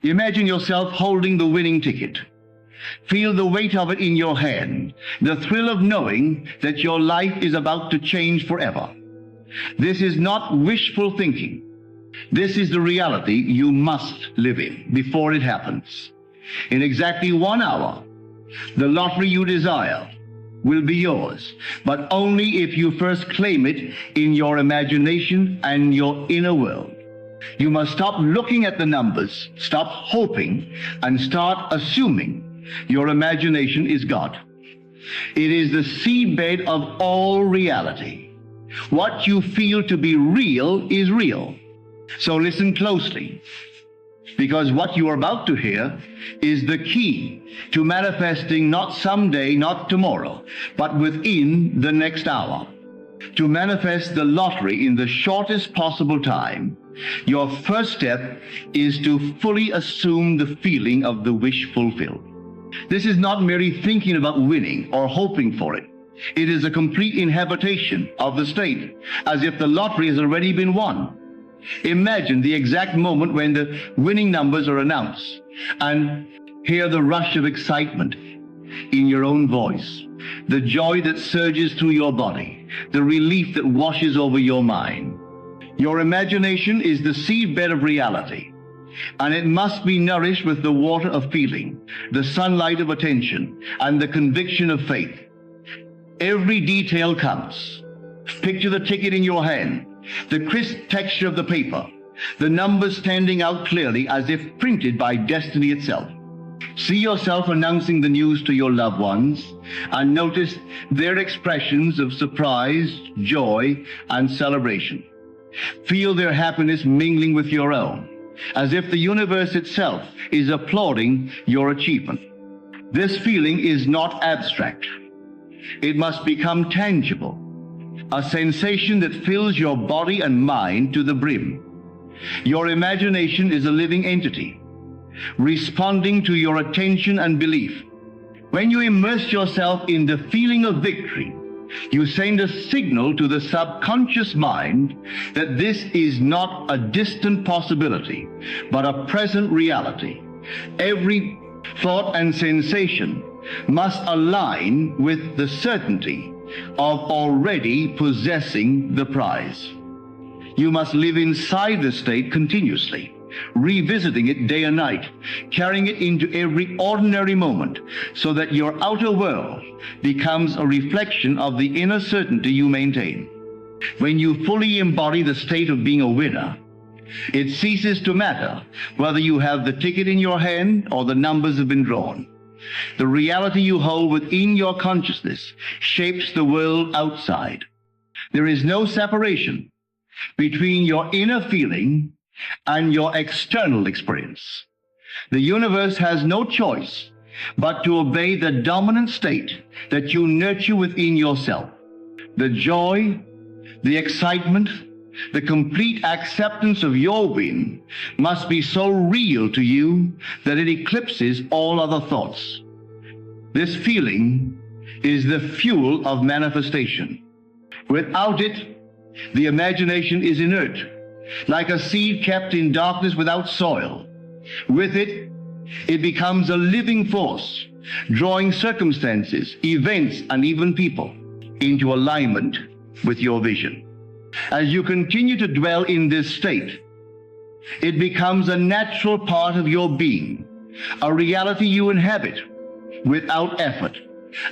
Imagine yourself holding the winning ticket. Feel the weight of it in your hand, the thrill of knowing that your life is about to change forever. This is not wishful thinking. This is the reality you must live in before it happens. In exactly 1 hour, the lottery you desire will be yours, but only if you first claim it in your imagination and your inner world. You must stop looking at the numbers, stop hoping, and start assuming your imagination is God. It is the seedbed of all reality. What you feel to be real is real. So listen closely, because what you are about to hear is the key to manifesting not someday, not tomorrow, but within the next hour. To manifest the lottery in the shortest possible time, your first step is to fully assume the feeling of the wish fulfilled. This is not merely thinking about winning or hoping for it. It is a complete inhabitation of the state, as if the lottery has already been won. Imagine the exact moment when the winning numbers are announced and hear the rush of excitement in your own voice, the joy that surges through your body, the relief that washes over your mind. Your imagination is the seedbed of reality, and it must be nourished with the water of feeling, the sunlight of attention, and the conviction of faith. Every detail counts. Picture the ticket in your hand, the crisp texture of the paper, the numbers standing out clearly as if printed by destiny itself. See yourself announcing the news to your loved ones, and notice their expressions of surprise, joy, and celebration. Feel their happiness mingling with your own, as if the universe itself is applauding your achievement. This feeling is not abstract. It must become tangible, a sensation that fills your body and mind to the brim. Your imagination is a living entity, responding to your attention and belief. When you immerse yourself in the feeling of victory, you send a signal to the subconscious mind that this is not a distant possibility, but a present reality. Every thought and sensation must align with the certainty of already possessing the prize. You must live inside the state continuously, revisiting it day and night, carrying it into every ordinary moment, so that your outer world becomes a reflection of the inner certainty you maintain. When you fully embody the state of being a winner, it ceases to matter whether you have the ticket in your hand or the numbers have been drawn. The reality you hold within your consciousness shapes the world outside. There is no separation between your inner feeling and your external experience. The universe has no choice but to obey the dominant state that you nurture within yourself. The joy, the excitement, the complete acceptance of your win must be so real to you that it eclipses all other thoughts. This feeling is the fuel of manifestation. Without it, the imagination is inert, like a seed kept in darkness without soil. With it, it becomes a living force, drawing circumstances, events, and even people into alignment with your vision. As you continue to dwell in this state, it becomes a natural part of your being, a reality you inhabit without effort.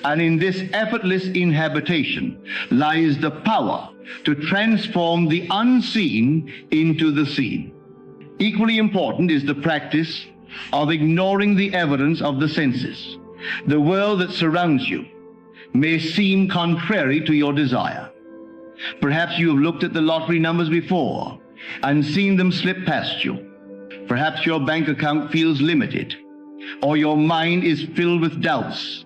And in this effortless inhabitation lies the power to transform the unseen into the seen. Equally important is the practice of ignoring the evidence of the senses. The world that surrounds you may seem contrary to your desire. Perhaps you have looked at the lottery numbers before and seen them slip past you. Perhaps your bank account feels limited, or your mind is filled with doubts.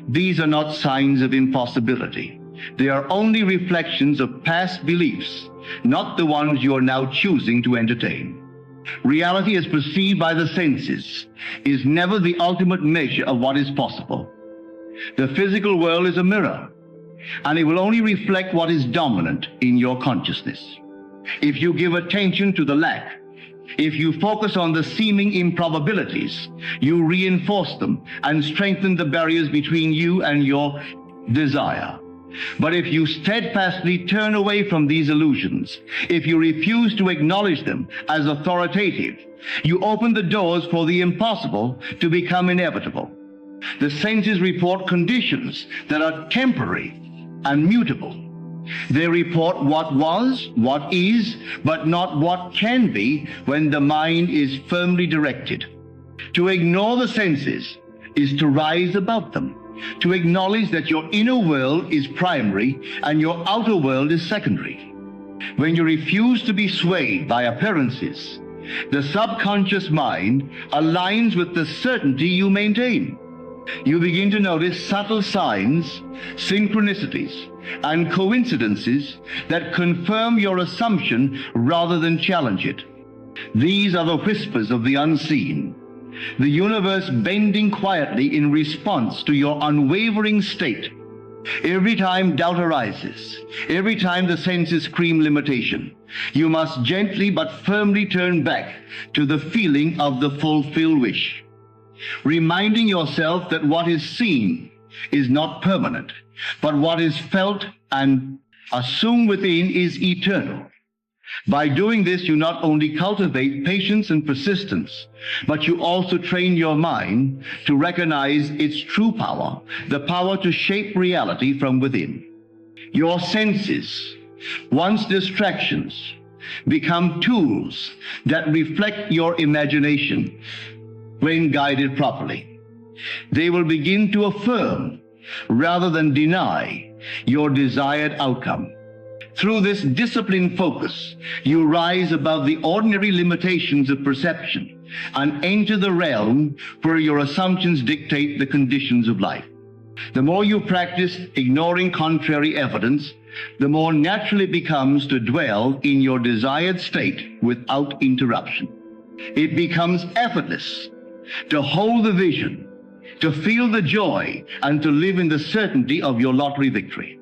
These are not signs of impossibility. They are only reflections of past beliefs, not the ones you are now choosing to entertain. Reality as perceived by the senses is never the ultimate measure of what is possible. The physical world is a mirror, and it will only reflect what is dominant in your consciousness. If you give attention to the lack, If you focus on the seeming improbabilities, you reinforce them and strengthen the barriers between you and your desire. But if you steadfastly turn away from these illusions, if you refuse to acknowledge them as authoritative, you open the doors for the impossible to become inevitable. The senses report conditions that are temporary and mutable. They report what was, what is, but not what can be when the mind is firmly directed. To ignore the senses is to rise above them, to acknowledge that your inner world is primary and your outer world is secondary. When you refuse to be swayed by appearances, the subconscious mind aligns with the certainty you maintain. You begin to notice subtle signs, synchronicities, and coincidences that confirm your assumption rather than challenge it. These are the whispers of the unseen, the universe bending quietly in response to your unwavering state. Every time doubt arises, every time the senses scream limitation, you must gently but firmly turn back to the feeling of the fulfilled wish, reminding yourself that what is seen is not permanent, but what is felt and assumed within is eternal. By doing this, you not only cultivate patience and persistence, but you also train your mind to recognize its true power, the power to shape reality from within. Your senses, once distractions, become tools that reflect your imagination when guided properly. They will begin to affirm rather than deny your desired outcome. Through this disciplined focus, you rise above the ordinary limitations of perception and enter the realm where your assumptions dictate the conditions of life. The more you practice ignoring contrary evidence, the more natural it becomes to dwell in your desired state without interruption. It becomes effortless to hold the vision, to feel the joy, and to live in the certainty of your lottery victory.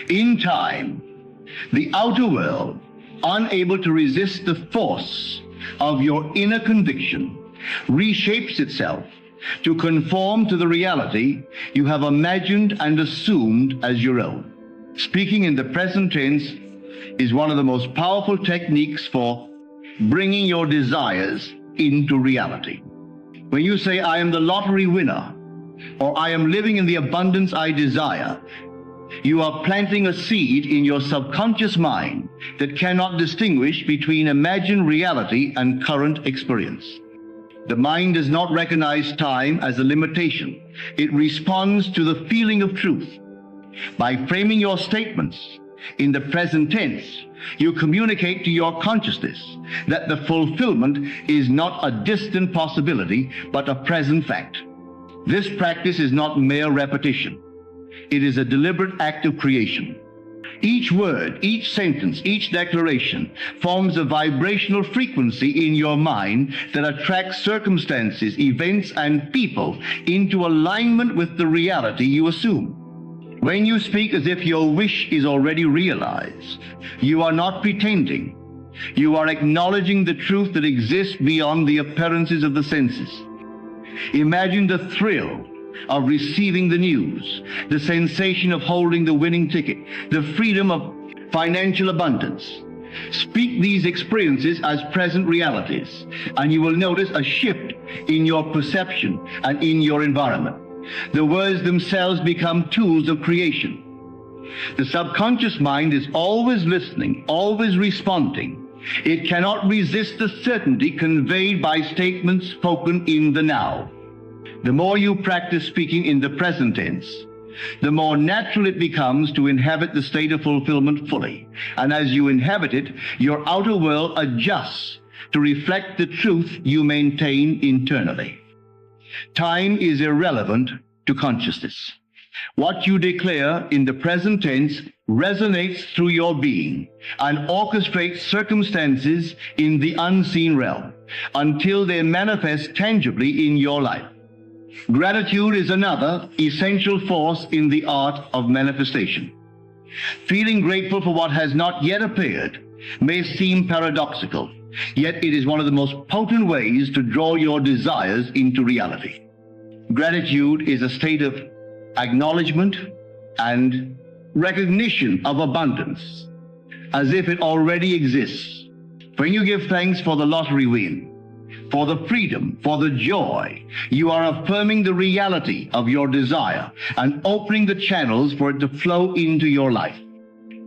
In time, the outer world, unable to resist the force of your inner conviction, reshapes itself to conform to the reality you have imagined and assumed as your own. Speaking in the present tense is one of the most powerful techniques for bringing your desires into reality. When you say, "I am the lottery winner," or "I am living in the abundance I desire," you are planting a seed in your subconscious mind that cannot distinguish between imagined reality and current experience. The mind does not recognize time as a limitation. It responds to the feeling of truth. By framing your statements in the present tense, you communicate to your consciousness that the fulfillment is not a distant possibility, but a present fact. This practice is not mere repetition. It is a deliberate act of creation. Each word, each sentence, each declaration forms a vibrational frequency in your mind that attracts circumstances, events, and people into alignment with the reality you assume. When you speak as if your wish is already realized, you are not pretending. You are acknowledging the truth that exists beyond the appearances of the senses. Imagine the thrill of receiving the news, the sensation of holding the winning ticket, the freedom of financial abundance. Speak these experiences as present realities, and you will notice a shift in your perception and in your environment. The words themselves become tools of creation. The subconscious mind is always listening, always responding. It cannot resist the certainty conveyed by statements spoken in the now. The more you practice speaking in the present tense, the more natural it becomes to inhabit the state of fulfillment fully. And as you inhabit it, your outer world adjusts to reflect the truth you maintain internally. Time is irrelevant to consciousness. What you declare in the present tense resonates through your being and orchestrates circumstances in the unseen realm until they manifest tangibly in your life. Gratitude is another essential force in the art of manifestation. Feeling grateful for what has not yet appeared may seem paradoxical, yet it is one of the most potent ways to draw your desires into reality. Gratitude is a state of acknowledgement and recognition of abundance, as if it already exists. When you give thanks for the lottery win, for the freedom, for the joy, you are affirming the reality of your desire and opening the channels for it to flow into your life.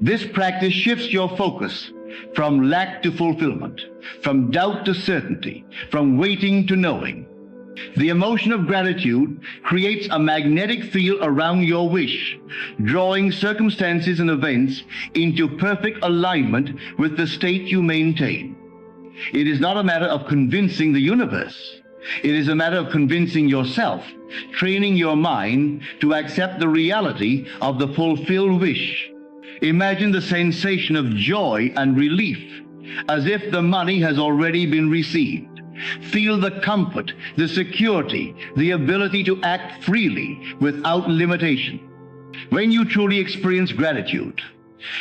This practice shifts your focus from lack to fulfillment, from doubt to certainty, from waiting to knowing. The emotion of gratitude creates a magnetic field around your wish, drawing circumstances and events into perfect alignment with the state you maintain. It is not a matter of convincing the universe. It is a matter of convincing yourself, training your mind to accept the reality of the fulfilled wish. Imagine the sensation of joy and relief, as if the money has already been received. Feel the comfort, the security, the ability to act freely without limitation. When you truly experience gratitude,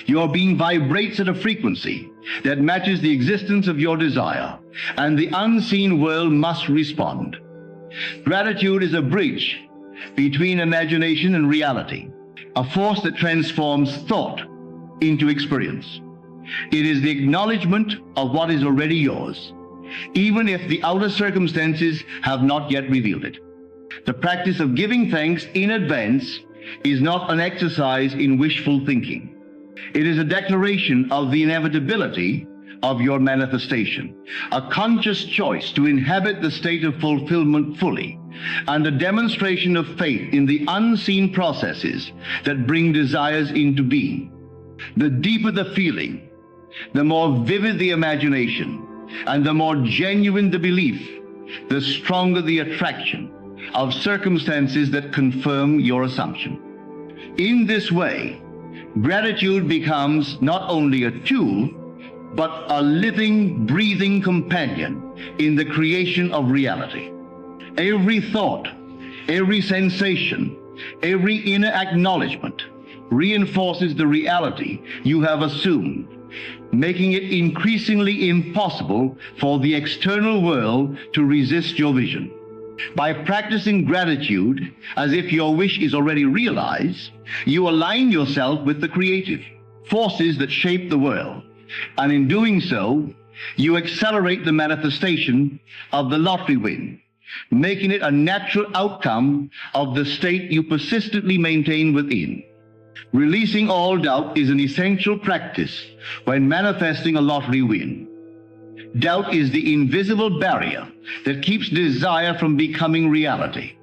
your being vibrates at a frequency that matches the existence of your desire, and the unseen world must respond. Gratitude is a bridge between imagination and reality, a force that transforms thought into experience. It is the acknowledgement of what is already yours, even if the outer circumstances have not yet revealed it. The practice of giving thanks in advance is not an exercise in wishful thinking. It is a declaration of the inevitability of your manifestation, a conscious choice to inhabit the state of fulfillment fully, and a demonstration of faith in the unseen processes that bring desires into being. The deeper the feeling, the more vivid the imagination, and the more genuine the belief, the stronger the attraction of circumstances that confirm your assumption. In this way, gratitude becomes not only a tool, but a living, breathing companion in the creation of reality. Every thought, every sensation, every inner acknowledgement reinforces the reality you have assumed, making it increasingly impossible for the external world to resist your vision. By practicing gratitude as if your wish is already realized, you align yourself with the creative forces that shape the world, and in doing so, you accelerate the manifestation of the lottery win, making it a natural outcome of the state you persistently maintain within. Releasing all doubt is an essential practice when manifesting a lottery win. Doubt is the invisible barrier that keeps desire from becoming reality.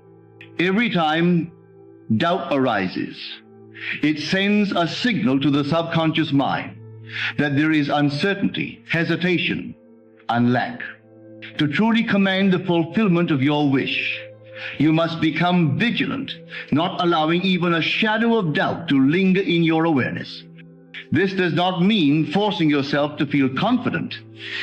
Every time doubt arises, it sends a signal to the subconscious mind that there is uncertainty, hesitation, and lack. To truly command the fulfillment of your wish, you must become vigilant, not allowing even a shadow of doubt to linger in your awareness. This does not mean forcing yourself to feel confident,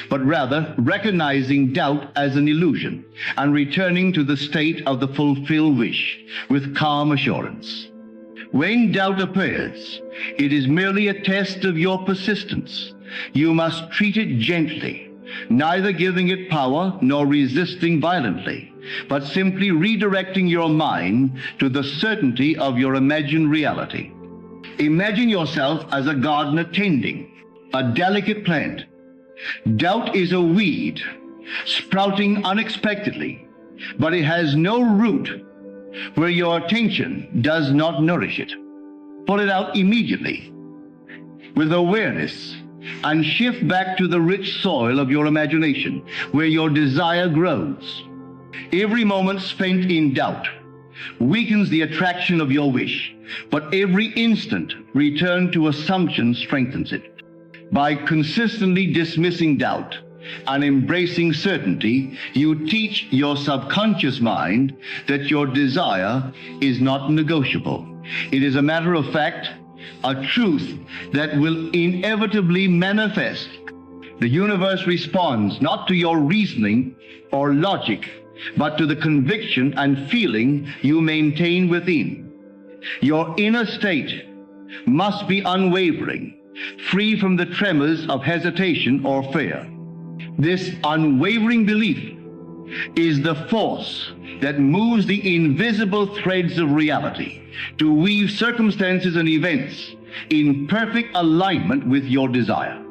but rather recognizing doubt as an illusion and returning to the state of the fulfilled wish with calm assurance. When doubt appears, it is merely a test of your persistence. You must treat it gently, neither giving it power nor resisting violently, but simply redirecting your mind to the certainty of your imagined reality. Imagine yourself as a gardener tending a delicate plant. Doubt is a weed sprouting unexpectedly, but it has no root where your attention does not nourish it. Pull it out immediately with awareness and shift back to the rich soil of your imagination where your desire grows. Every moment spent in doubt weakens the attraction of your wish, but every instant returned to assumption strengthens it. By consistently dismissing doubt and embracing certainty, you teach your subconscious mind that your desire is not negotiable. It is a matter of fact, a truth that will inevitably manifest. The universe responds not to your reasoning or logic, but to the conviction and feeling you maintain within. Your inner state must be unwavering, free from the tremors of hesitation or fear. This unwavering belief is the force that moves the invisible threads of reality to weave circumstances and events in perfect alignment with your desire.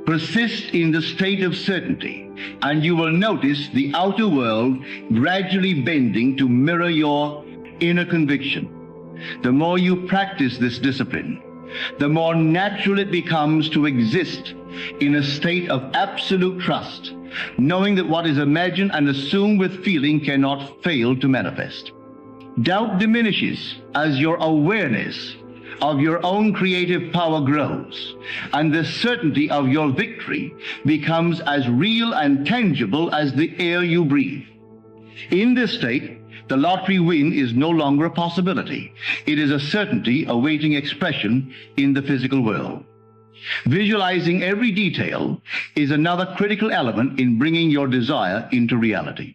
Persist in the state of certainty, and you will notice the outer world gradually bending to mirror your inner conviction. The more you practice this discipline, the more natural it becomes to exist in a state of absolute trust, knowing that what is imagined and assumed with feeling cannot fail to manifest. Doubt diminishes as your awareness of your own creative power grows, and the certainty of your victory becomes as real and tangible as the air you breathe. In this state, the lottery win is no longer a possibility. It is a certainty awaiting expression in the physical world. Visualizing every detail is another critical element in bringing your desire into reality.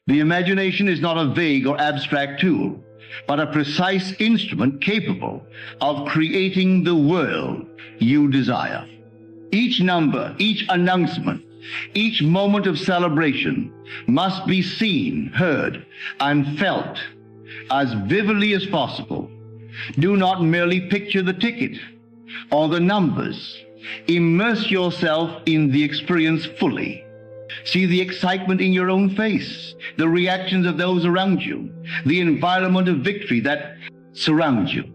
The imagination is not a vague or abstract tool, but a precise instrument capable of creating the world you desire. Each number, each announcement, each moment of celebration must be seen, heard, and felt as vividly as possible. Do not merely picture the ticket or the numbers. Immerse yourself in the experience fully. See the excitement in your own face, the reactions of those around you, the environment of victory that surrounds you.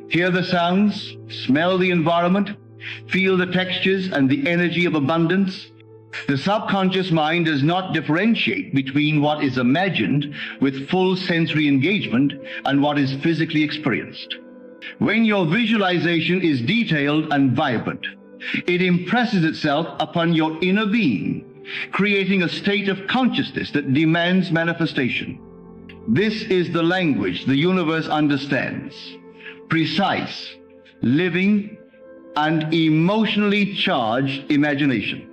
Hear the sounds, smell the environment, feel the textures and the energy of abundance. The subconscious mind does not differentiate between what is imagined with full sensory engagement and what is physically experienced. When your visualization is detailed and vibrant, it impresses itself upon your inner being, creating a state of consciousness that demands manifestation. This is the language the universe understands: precise, living, and emotionally charged imagination.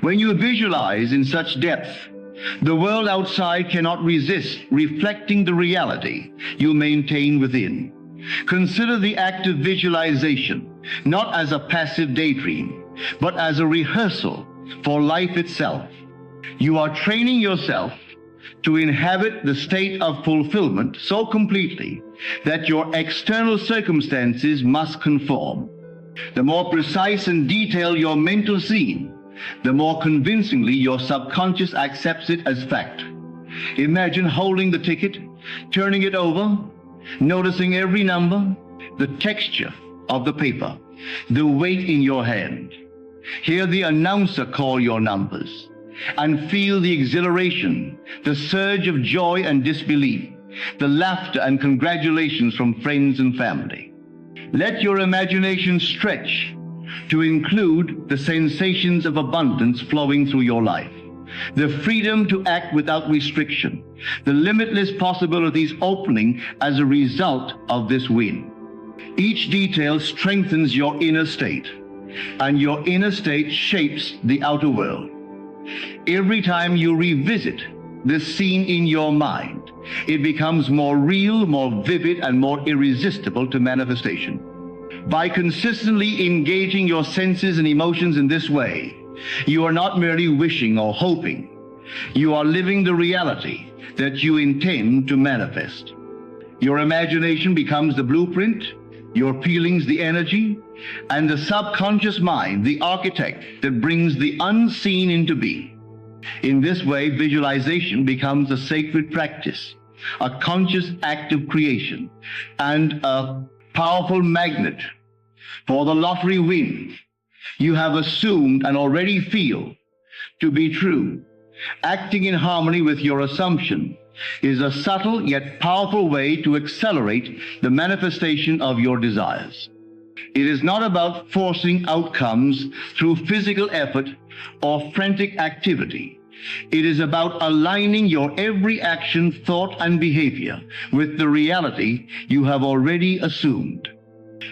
When you visualize in such depth, the world outside cannot resist reflecting the reality you maintain within. Consider the act of visualization not as a passive daydream, but as a rehearsal for life itself. You are training yourself to inhabit the state of fulfillment so completely that your external circumstances must conform. The more precise and detailed your mental scene, the more convincingly your subconscious accepts it as fact. Imagine holding the ticket, turning it over, noticing every number, the texture of the paper, the weight in your hand. Hear the announcer call your numbers, and feel the exhilaration, the surge of joy and disbelief, the laughter and congratulations from friends and family. Let your imagination stretch to include the sensations of abundance flowing through your life, the freedom to act without restriction, the limitless possibilities opening as a result of this win. Each detail strengthens your inner state, and your inner state shapes the outer world. Every time you revisit this scene in your mind, it becomes more real, more vivid, and more irresistible to manifestation. By consistently engaging your senses and emotions in this way, you are not merely wishing or hoping. You are living the reality that you intend to manifest. Your imagination becomes the blueprint, your feelings the energy, and the subconscious mind the architect that brings the unseen into being. In this way, visualization becomes a sacred practice, a conscious act of creation, and a powerful magnet for the lottery win you have assumed and already feel to be true. Acting in harmony with your assumption is a subtle yet powerful way to accelerate the manifestation of your desires. It is not about forcing outcomes through physical effort or frantic activity. It is about aligning your every action, thought, and behavior with the reality you have already assumed.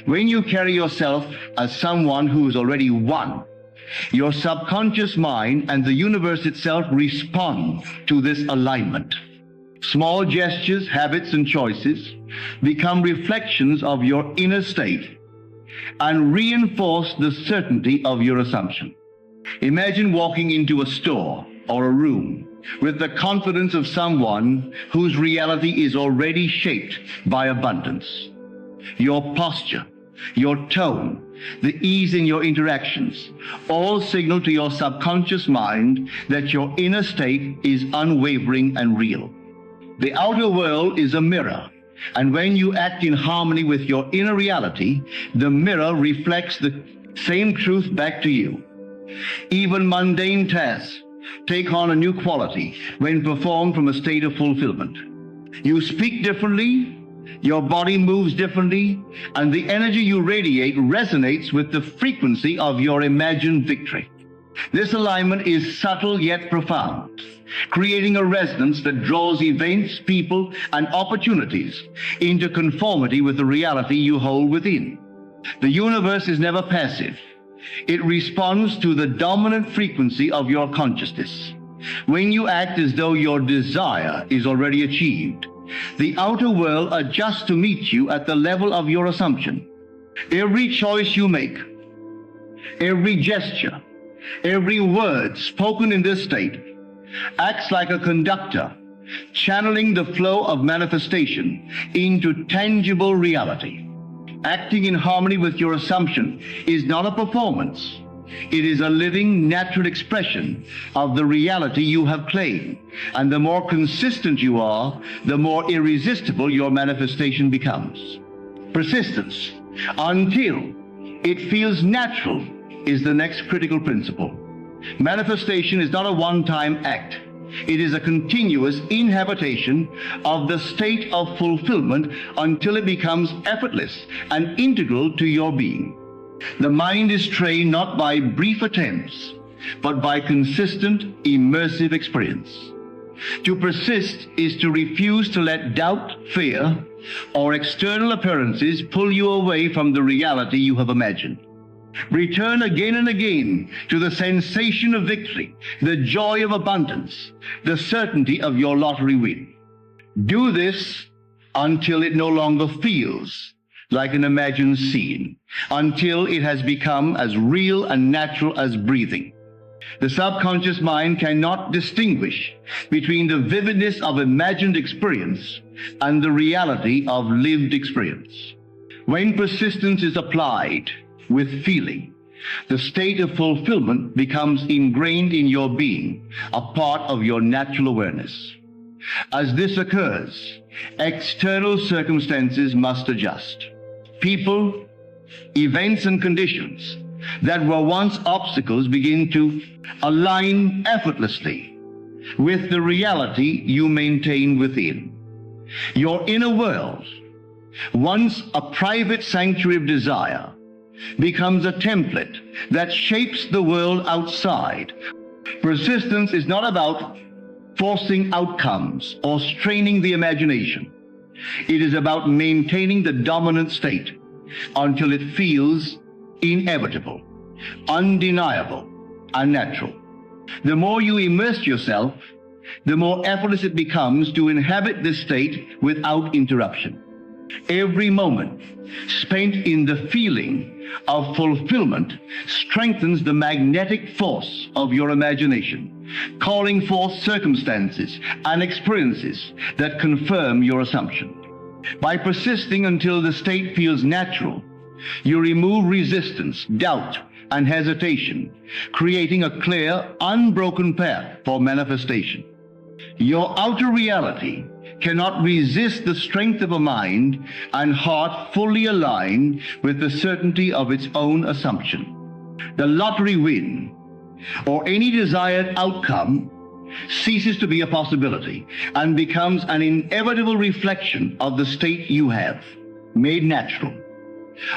When you carry yourself as someone who has already won, your subconscious mind and the universe itself respond to this alignment. Small gestures, habits, and choices become reflections of your inner state and reinforce the certainty of your assumption. Imagine walking into a store or a room with the confidence of someone whose reality is already shaped by abundance. Your posture, your tone, the ease in your interactions, all signal to your subconscious mind that your inner state is unwavering and real. The outer world is a mirror, and when you act in harmony with your inner reality, the mirror reflects the same truth back to you. Even mundane tasks take on a new quality when performed from a state of fulfillment. You speak differently, your body moves differently, and the energy you radiate resonates with the frequency of your imagined victory. This alignment is subtle yet profound, creating a resonance that draws events, people, and opportunities into conformity with the reality you hold within. The universe is never passive. It responds to the dominant frequency of your consciousness. When you act as though your desire is already achieved, the outer world adjusts to meet you at the level of your assumption. Every choice you make, every gesture, every word spoken in this state acts like a conductor, channeling the flow of manifestation into tangible reality. Acting in harmony with your assumption is not a performance. It is a living, natural expression of the reality you have claimed. And the more consistent you are, the more irresistible your manifestation becomes. Persistence, until it feels natural, is the next critical principle. Manifestation is not a one-time act. It is a continuous inhabitation of the state of fulfillment until it becomes effortless and integral to your being. The mind is trained not by brief attempts, but by consistent, immersive experience. To persist is to refuse to let doubt, fear, or external appearances pull you away from the reality you have imagined. Return again and again to the sensation of victory, the joy of abundance, the certainty of your lottery win. Do this until it no longer feels like an imagined scene, until it has become as real and natural as breathing. The subconscious mind cannot distinguish between the vividness of imagined experience and the reality of lived experience. When persistence is applied with feeling, the state of fulfillment becomes ingrained in your being, a part of your natural awareness. As this occurs, external circumstances must adjust. People, events, and conditions that were once obstacles begin to align effortlessly with the reality you maintain within. Your inner world, once a private sanctuary of desire, becomes a template that shapes the world outside. Persistence is not about forcing outcomes or straining the imagination. It is about maintaining the dominant state until it feels inevitable, undeniable, and natural. The more you immerse yourself, the more effortless it becomes to inhabit this state without interruption. Every moment spent in the feeling of fulfillment strengthens the magnetic force of your imagination, calling forth circumstances and experiences that confirm your assumption. By persisting until the state feels natural, you remove resistance, doubt, and hesitation, creating a clear, unbroken path for manifestation. Your outer reality cannot resist the strength of a mind and heart fully aligned with the certainty of its own assumption. The lottery win, or any desired outcome, ceases to be a possibility and becomes an inevitable reflection of the state you have made natural.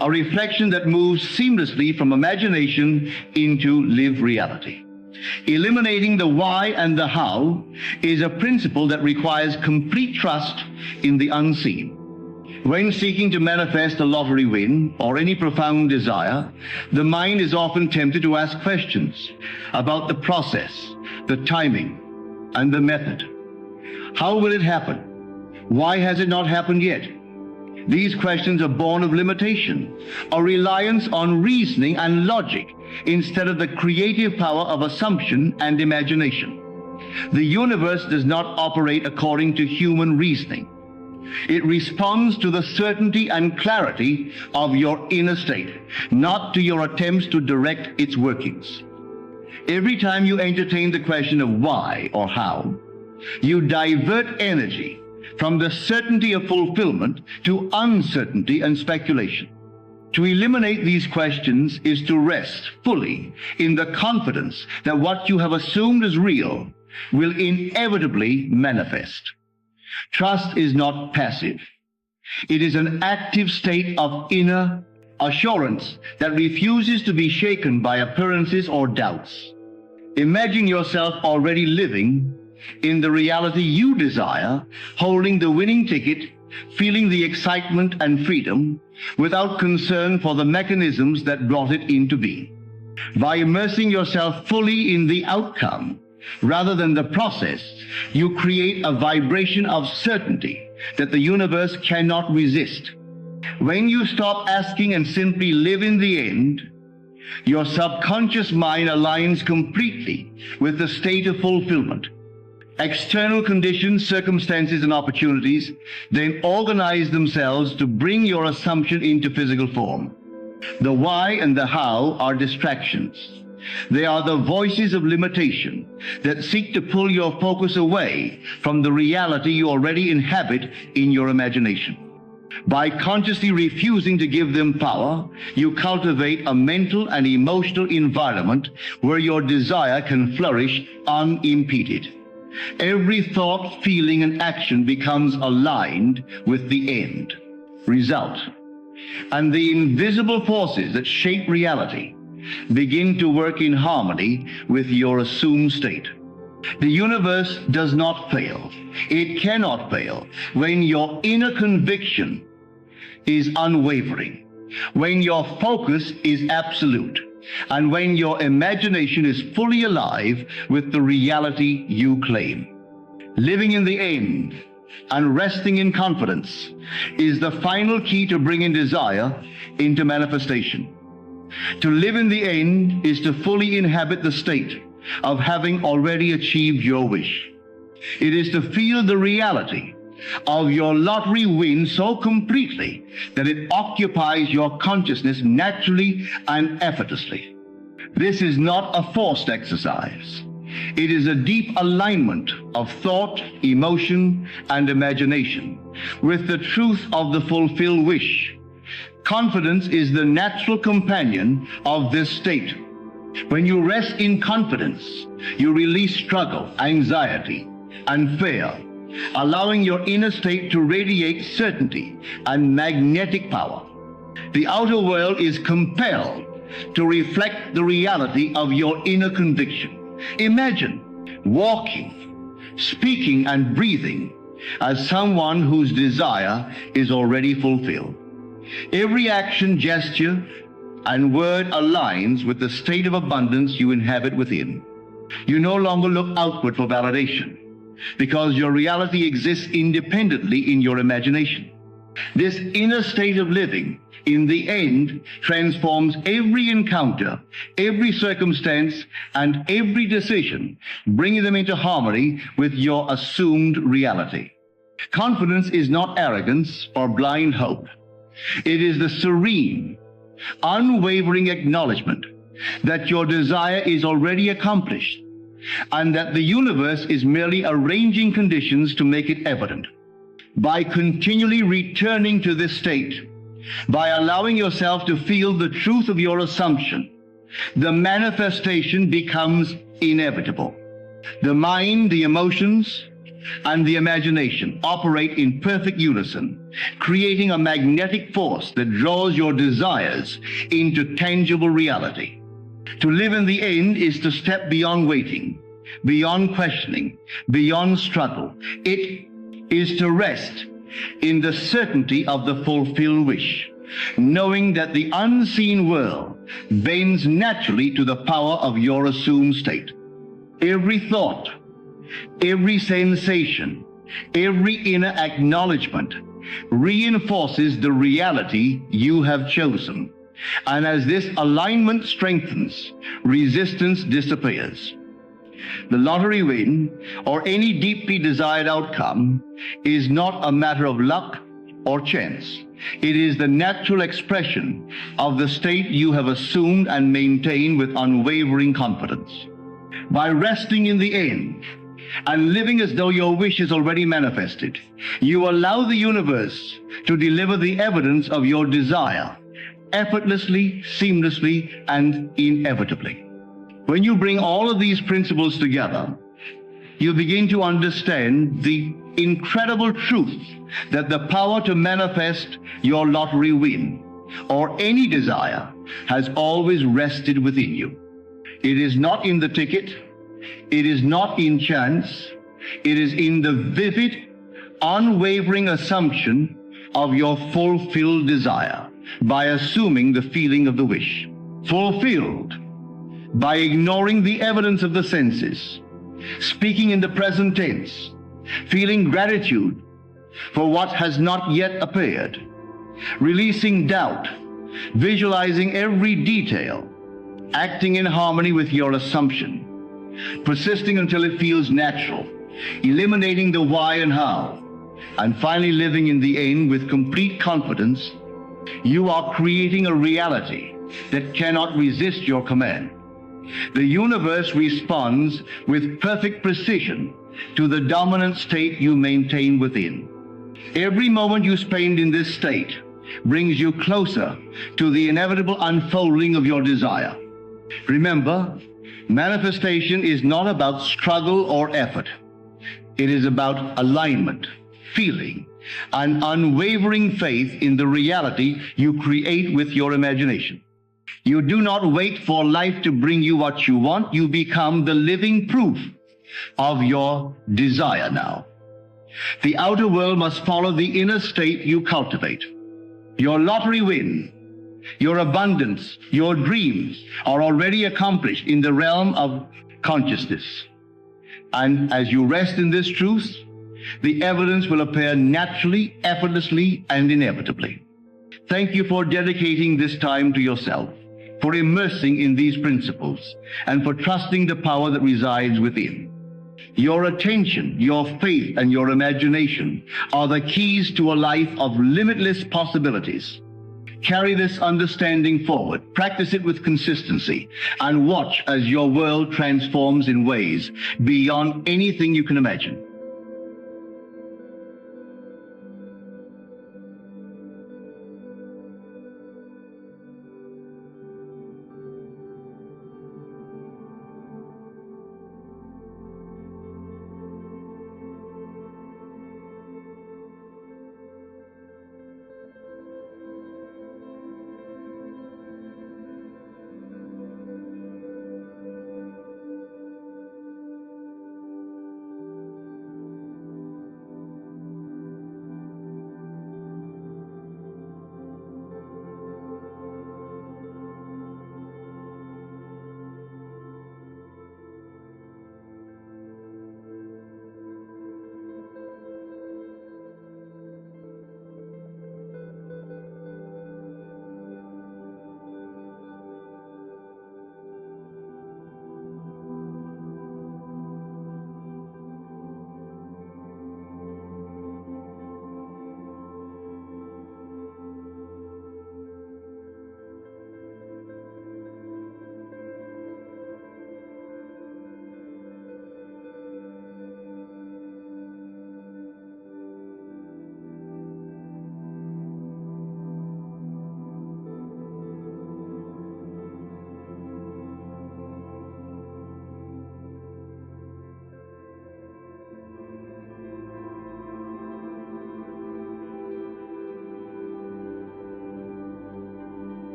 A reflection that moves seamlessly from imagination into lived reality. Eliminating the why and the how is a principle that requires complete trust in the unseen. When seeking to manifest a lottery win or any profound desire, the mind is often tempted to ask questions about the process, the timing, and the method. How will it happen? Why has it not happened yet? These questions are born of limitation, a reliance on reasoning and logic instead of the creative power of assumption and imagination. The universe does not operate according to human reasoning. It responds to the certainty and clarity of your inner state, not to your attempts to direct its workings. Every time you entertain the question of why or how, you divert energy from the certainty of fulfillment to uncertainty and speculation. To eliminate these questions is to rest fully in the confidence that what you have assumed as real will inevitably manifest. Trust is not passive. It is an active state of inner assurance that refuses to be shaken by appearances or doubts. Imagine yourself already living in the reality you desire, holding the winning ticket, feeling the excitement and freedom without concern for the mechanisms that brought it into being. By immersing yourself fully in the outcome rather than the process, you create a vibration of certainty that the universe cannot resist. When you stop asking and simply live in the end, your subconscious mind aligns completely with the state of fulfillment. External conditions, circumstances, and opportunities then organize themselves to bring your assumption into physical form. The why and the how are distractions. They are the voices of limitation that seek to pull your focus away from the reality you already inhabit in your imagination. By consciously refusing to give them power, you cultivate a mental and emotional environment where your desire can flourish unimpeded. Every thought, feeling, and action becomes aligned with the end result. And the invisible forces that shape reality begin to work in harmony with your assumed state. The universe does not fail. It cannot fail when your inner conviction is unwavering, when your focus is absolute, and when your imagination is fully alive with the reality you claim. Living in the end and resting in confidence is the final key to bringing desire into manifestation. To live in the end is to fully inhabit the state of having already achieved your wish. It is to feel the reality of your lottery win so completely that it occupies your consciousness naturally and effortlessly. This is not a forced exercise. It is a deep alignment of thought, emotion, and imagination with the truth of the fulfilled wish. Confidence is the natural companion of this state. When you rest in confidence, you release struggle, anxiety, and fear, allowing your inner state to radiate certainty and magnetic power. The outer world is compelled to reflect the reality of your inner conviction. Imagine walking, speaking, and breathing as someone whose desire is already fulfilled. Every action, gesture, and word aligns with the state of abundance you inhabit within. You no longer look outward for validation, because your reality exists independently in your imagination. This inner state of living, in the end, transforms every encounter, every circumstance, and every decision, bringing them into harmony with your assumed reality. Confidence is not arrogance or blind hope. It is the serene, unwavering acknowledgement that your desire is already accomplished, and that the universe is merely arranging conditions to make it evident. By continually returning to this state, by allowing yourself to feel the truth of your assumption, the manifestation becomes inevitable. The mind, the emotions, and the imagination operate in perfect unison, creating a magnetic force that draws your desires into tangible reality. To live in the end is to step beyond waiting, beyond questioning, beyond struggle. It is to rest in the certainty of the fulfilled wish, knowing that the unseen world bends naturally to the power of your assumed state. Every thought, every sensation, every inner acknowledgement reinforces the reality you have chosen, And as this alignment strengthens, resistance disappears. The lottery win, or any deeply desired outcome, is not a matter of luck or chance. It is the natural expression of the state you have assumed and maintained with unwavering confidence. By resting in the end and living as though your wish is already manifested, you allow the universe to deliver the evidence of your desire effortlessly, seamlessly, and inevitably. When you bring all of these principles together, you begin to understand the incredible truth that the power to manifest your lottery win or any desire has always rested within you. It is not in the ticket, it is not in chance, it is in the vivid, unwavering assumption of your fulfilled desire by assuming the feeling of the wish. Fulfilled by ignoring the evidence of the senses, speaking in the present tense, feeling gratitude for what has not yet appeared, releasing doubt, visualizing every detail, acting in harmony with your assumption, persisting until it feels natural, eliminating the why and how, and finally living in the end with complete confidence. You are creating a reality that cannot resist your command. The universe responds with perfect precision to the dominant state you maintain within. Every moment you spend in this state brings you closer to the inevitable unfolding of your desire. Remember, manifestation is not about struggle or effort. It is about alignment, feeling, and unwavering faith in the reality you create with your imagination. You do not wait for life to bring you what you want. You become the living proof of your desire now. The outer world must follow the inner state you cultivate. Your lottery win, your abundance, your dreams are already accomplished in the realm of consciousness. And as you rest in this truth, the evidence will appear naturally, effortlessly, and inevitably. Thank you for dedicating this time to yourself, for immersing in these principles, and for trusting the power that resides within. Your attention, your faith, and your imagination are the keys to a life of limitless possibilities. Carry this understanding forward, practice it with consistency, and watch as your world transforms in ways beyond anything you can imagine.